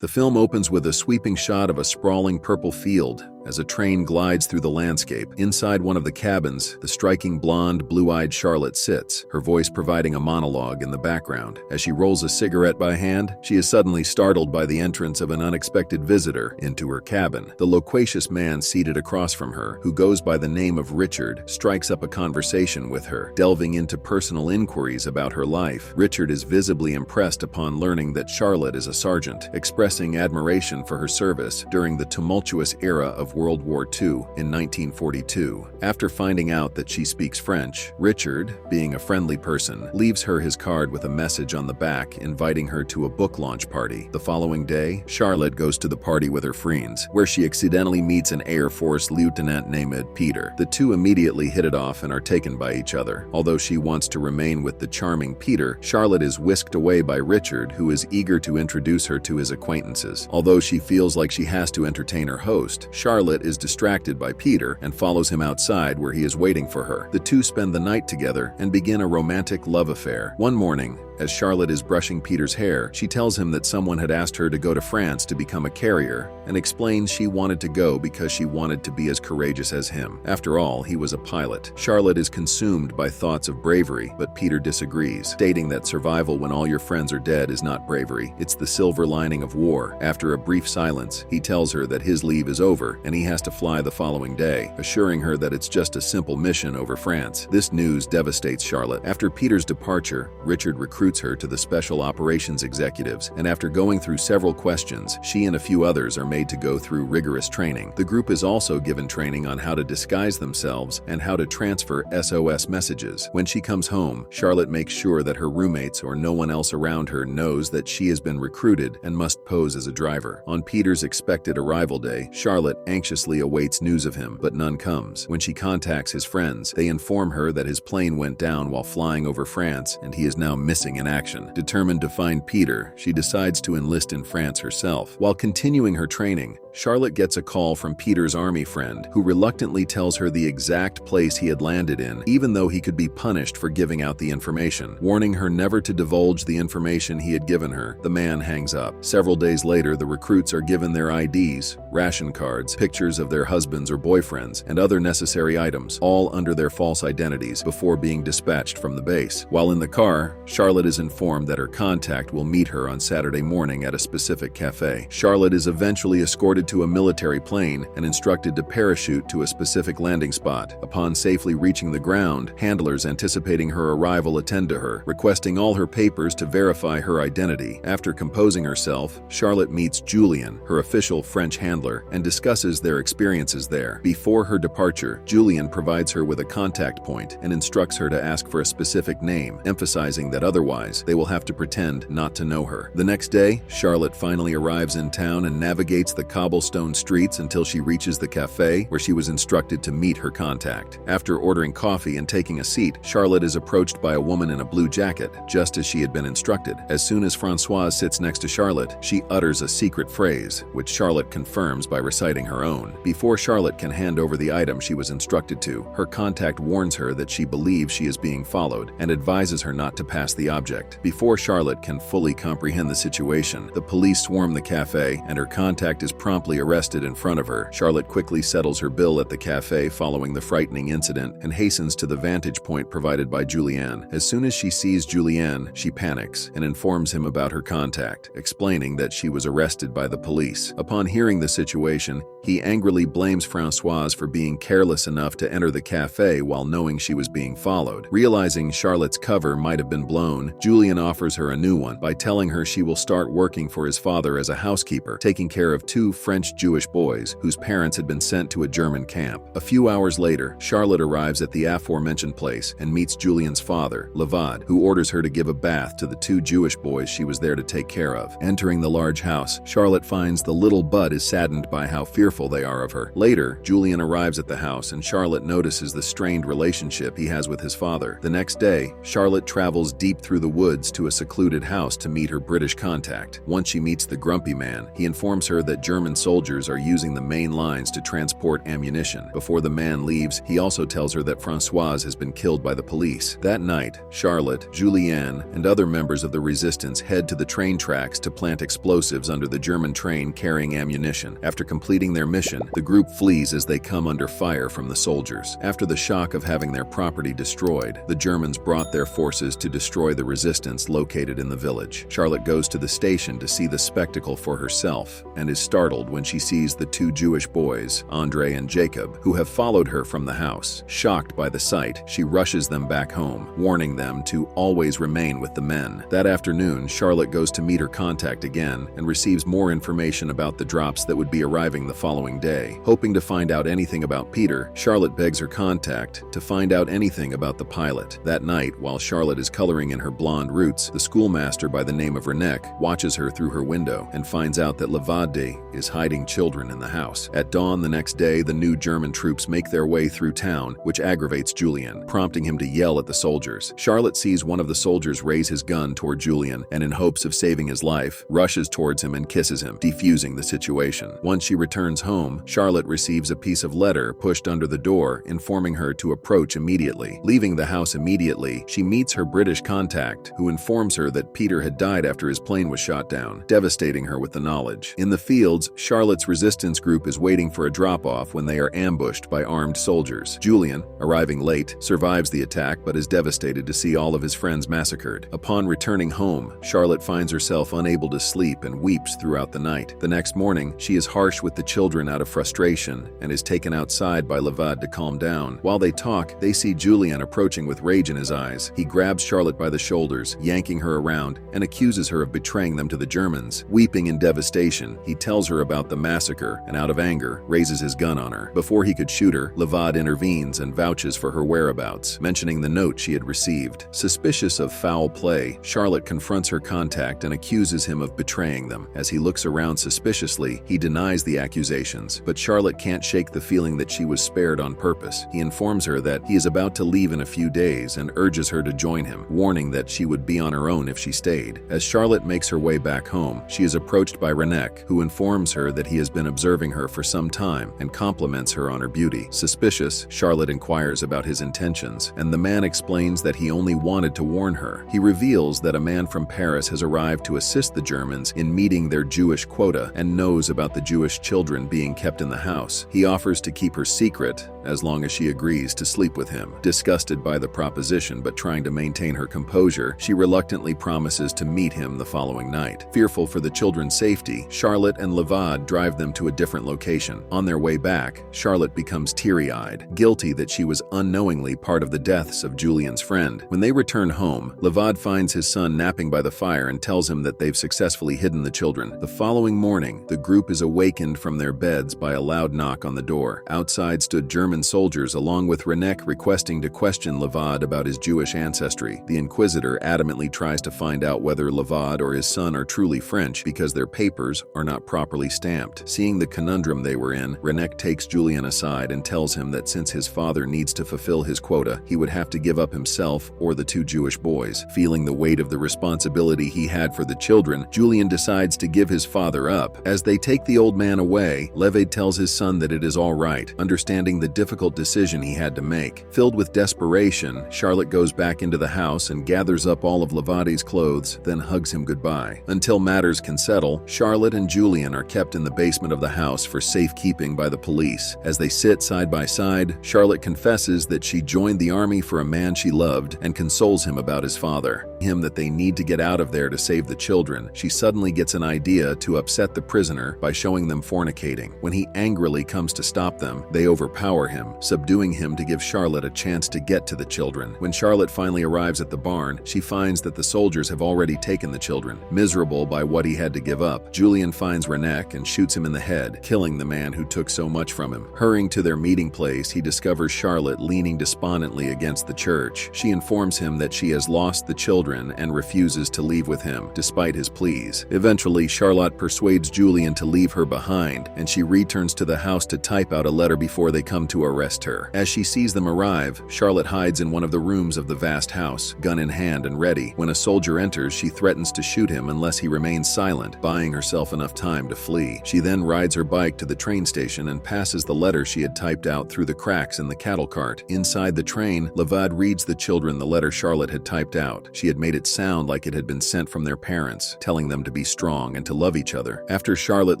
The film opens with a sweeping shot of a sprawling purple field as a train glides through the landscape. Inside one of the cabins, the striking blonde, blue-eyed Charlotte sits, her voice providing a monologue in the background. As she rolls a cigarette by hand, she is suddenly startled by the entrance of an unexpected visitor into her cabin. The loquacious man seated across from her, who goes by the name of Richard, strikes up a conversation with her, delving into personal inquiries about her life. Richard is visibly impressed upon learning that Charlotte is a sergeant, expressing admiration for her service during the tumultuous era of World War II in 1942. After finding out that she speaks French, Richard, being a friendly person, leaves her his card with a message on the back inviting her to a book launch party. The following day, Charlotte goes to the party with her friends, where she accidentally meets an Air Force lieutenant named Peter. The two immediately hit it off and are taken by each other. Although she wants to remain with the charming Peter, Charlotte is whisked away by Richard, who is eager to introduce her to his acquaintances. Although she feels like she has to entertain her host, Charlotte is distracted by Peter and follows him outside where he is waiting for her. The two spend the night together and begin a romantic love affair. One morning, as Charlotte is brushing Peter's hair, she tells him that someone had asked her to go to France to become a carrier and explains she wanted to go because she wanted to be as courageous as him. After all, he was a pilot. Charlotte is consumed by thoughts of bravery, but Peter disagrees, stating that survival when all your friends are dead is not bravery, it's the silver lining of war. After a brief silence, he tells her that his leave is over and he has to fly the following day, assuring her that it's just a simple mission over France. This news devastates Charlotte. After Peter's departure, Richard recruits her to the Special Operations Executives, and after going through several questions, she and a few others are made to go through rigorous training. The group is also given training on how to disguise themselves and how to transfer SOS messages. When she comes home, Charlotte makes sure that her roommates or no one else around her knows that she has been recruited and must pose as a driver. On Peter's expected arrival day, Charlotte anxiously awaits news of him, but none comes. When she contacts his friends, they inform her that his plane went down while flying over France and he is now missing in action. Determined to find Peter, she decides to enlist in France herself. While continuing her training, Charlotte gets a call from Peter's army friend, who reluctantly tells her the exact place he had landed in, even though he could be punished for giving out the information. Warning her never to divulge the information he had given her, the man hangs up. Several days later, the recruits are given their IDs, ration cards, pictures of their husbands or boyfriends, and other necessary items, all under their false identities, before being dispatched from the base. While in the car, Charlotte is informed that her contact will meet her on Saturday morning at a specific cafe. Charlotte is eventually escorted to a military plane and instructed to parachute to a specific landing spot. Upon safely reaching the ground, handlers anticipating her arrival attend to her, requesting all her papers to verify her identity. After composing herself, Charlotte meets Julian, her official French handler, and discusses their experiences there. Before her departure, Julian provides her with a contact point and instructs her to ask for a specific name, emphasizing that otherwise they will have to pretend not to know her. The next day, Charlotte finally arrives in town and navigates the cobblestone streets until she reaches the cafe where she was instructed to meet her contact. After ordering coffee and taking a seat, Charlotte is approached by a woman in a blue jacket, just as she had been instructed. As soon as Françoise sits next to Charlotte, she utters a secret phrase, which Charlotte confirms by reciting her own. Before Charlotte can hand over the item she was instructed to, her contact warns her that she believes she is being followed and advises her not to pass the object. Before Charlotte can fully comprehend the situation, the police swarm the cafe and her contact is promptly arrested in front of her. Charlotte quickly settles her bill at the cafe following the frightening incident and hastens to the vantage point provided by Julian. As soon as she sees Julian, she panics and informs him about her contact, explaining that she was arrested by the police. Upon hearing the situation, he angrily blames Françoise for being careless enough to enter the cafe while knowing she was being followed. Realizing Charlotte's cover might have been blown, Julian offers her a new one by telling her she will start working for his father as a housekeeper, taking care of two French Jewish boys whose parents had been sent to a German camp. A few hours later, Charlotte arrives at the aforementioned place and meets Julian's father, Levad, who orders her to give a bath to the two Jewish boys she was there to take care of. Entering the large house, Charlotte finds the little Bud is saddened by how fearful they are of her. Later, Julian arrives at the house and Charlotte notices the strained relationship he has with his father. The next day, Charlotte travels deep through the woods to a secluded house to meet her British contact. Once she meets the grumpy man, he informs her that German soldiers are using the main lines to transport ammunition. Before the man leaves, he also tells her that Françoise has been killed by the police. That night, Charlotte, Julianne, and other members of the resistance head to the train tracks to plant explosives under the German train carrying ammunition. After completing their mission, the group flees as they come under fire from the soldiers. After the shock of having their property destroyed, the Germans brought their forces to destroy the resistance located in the village. Charlotte goes to the station to see the spectacle for herself and is startled when she sees the two Jewish boys, Andre and Jacob, who have followed her from the house. Shocked by the sight, she rushes them back home, warning them to always remain with the men. That afternoon, Charlotte goes to meet her contact again and receives more information about the drops that would be arriving the following day. Hoping to find out anything about Peter, Charlotte begs her contact to find out anything about the pilot. That night, while Charlotte is coloring in her blonde roots, the schoolmaster by the name of Renek watches her through her window and finds out that Levade is hiding children in the house. At dawn the next day, the new German troops make their way through town, which aggravates Julian, prompting him to yell at the soldiers. Charlotte sees one of the soldiers raise his gun toward Julian and, in hopes of saving his life, rushes towards him and kisses him, defusing the situation. Once she returns home, Charlotte receives a piece of letter pushed under the door informing her to approach immediately. Leaving the house immediately, she meets her British contact, who informs her that Peter had died after his plane was shot down, devastating her with the knowledge. In the fields, Charlotte's resistance group is waiting for a drop-off when they are ambushed by armed soldiers. Julian, arriving late, survives the attack but is devastated to see all of his friends massacred. Upon returning home, Charlotte finds herself unable to sleep and weeps throughout the night. The next morning, she is harsh with the children out of frustration and is taken outside by Levade to calm down. While they talk, they see Julian approaching with rage in his eyes. He grabs Charlotte by the shoulders, yanking her around, and accuses her of betraying them to the Germans. Weeping in devastation, he tells her about the massacre and, out of anger, raises his gun on her. Before he could shoot her, Levade intervenes and vouches for her whereabouts, mentioning the note she had received. Suspicious of foul play, Charlotte confronts her contact and accuses him of betraying them. As he looks around suspiciously, he denies the accusations, but Charlotte can't shake the feeling that she was spared on purpose. He informs her that he is about to leave in a few days and urges her to join him, warning that she would be on her own if she stayed. As Charlotte makes her way back home, she is approached by Renek, who informs her that he has been observing her for some time and compliments her on her beauty. Suspicious, Charlotte inquires about his intentions, and the man explains that he only wanted to warn her. He reveals that a man from Paris has arrived to assist the Germans in meeting their Jewish quota and knows about the Jewish children being kept in the house. He offers to keep her secret as long as she agrees to sleep with him. Disgusted by the proposition but trying to maintain her composure, she reluctantly promises to meet him the following night. Fearful for the children's safety, Charlotte and Levade drive them to a different location. On their way back, Charlotte becomes teary-eyed, guilty that she was unknowingly part of the deaths of Julian's friend. When they return home, Levade finds his son napping by the fire and tells him that they've successfully hidden the children. The following morning, the group is awakened from their beds by a loud knock on the door. Outside stood German soldiers along with Renek requesting to question Levade about his Jewish ancestry. The Inquisitor adamantly tries to find out whether Levade or his son are truly French because their papers are not properly stamped. Seeing the conundrum they were in, Renek takes Julian aside and tells him that since his father needs to fulfill his quota, he would have to give up himself or the two Jewish boys. Feeling the weight of the responsibility he had for the children, Julian decides to give his father up. As they take the old man away, Levade tells his son that it is all right, understanding the difficult decision he had to make. Filled with desperation, Charlotte goes back into the house and gathers up all of Levade's clothes, then hugs him goodbye. Until matters can settle, Charlotte and Julian are kept in the basement of the house for safekeeping by the police. As they sit side by side, Charlotte confesses that she joined the army for a man she loved and consoles him about his father. Him that they need to get out of there to save the children. She suddenly gets an idea to upset the prisoner by showing them fornicating. When he angrily comes to stop them, they overpower him, subduing him to give Charlotte a chance to get to the children. When Charlotte finally arrives at the barn, she finds that the soldiers have already taken the children. Miserable by what he had to give up, Julian finds Renek and shoots him in the head, killing the man who took so much from him. Hurrying to their meeting place, he discovers Charlotte leaning despondently against the church. She informs him that she has lost the children and refuses to leave with him, despite his pleas. Eventually, Charlotte persuades Julian to leave her behind, and she returns to the house to type out a letter before they come to arrest her. As she sees them arrive, Charlotte hides in one of the rooms of the vast house, gun in hand and ready. When a soldier enters, she threatens to shoot him unless he remains silent, buying herself enough time to flee. see. She then rides her bike to the train station and passes the letter she had typed out through the cracks in the cattle cart. Inside the train, Levad reads the children the letter Charlotte had typed out. She had made it sound like it had been sent from their parents, telling them to be strong and to love each other. After Charlotte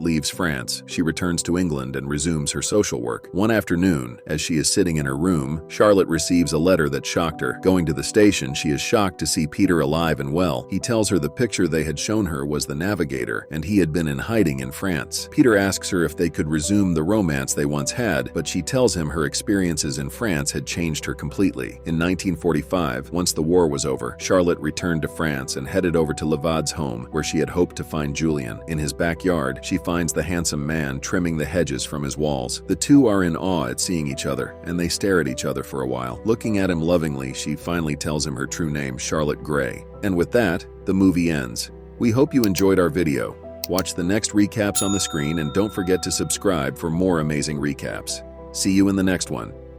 leaves France, she returns to England and resumes her social work. One afternoon, as she is sitting in her room, Charlotte receives a letter that shocked her. Going to the station, she is shocked to see Peter alive and well. He tells her the picture they had shown her was the navigator, and he had been in hiding in France. Peter asks her if they could resume the romance they once had, but she tells him her experiences in France had changed her completely. In 1945, once the war was over, Charlotte returned to France and headed over to Levad's home, where she had hoped to find Julian. In his backyard, she finds the handsome man trimming the hedges from his walls. The two are in awe at seeing each other, and they stare at each other for a while. Looking at him lovingly, she finally tells him her true name, Charlotte Gray. And with that, the movie ends. We hope you enjoyed our video. Watch the next recaps on the screen and don't forget to subscribe for more amazing recaps. See you in the next one.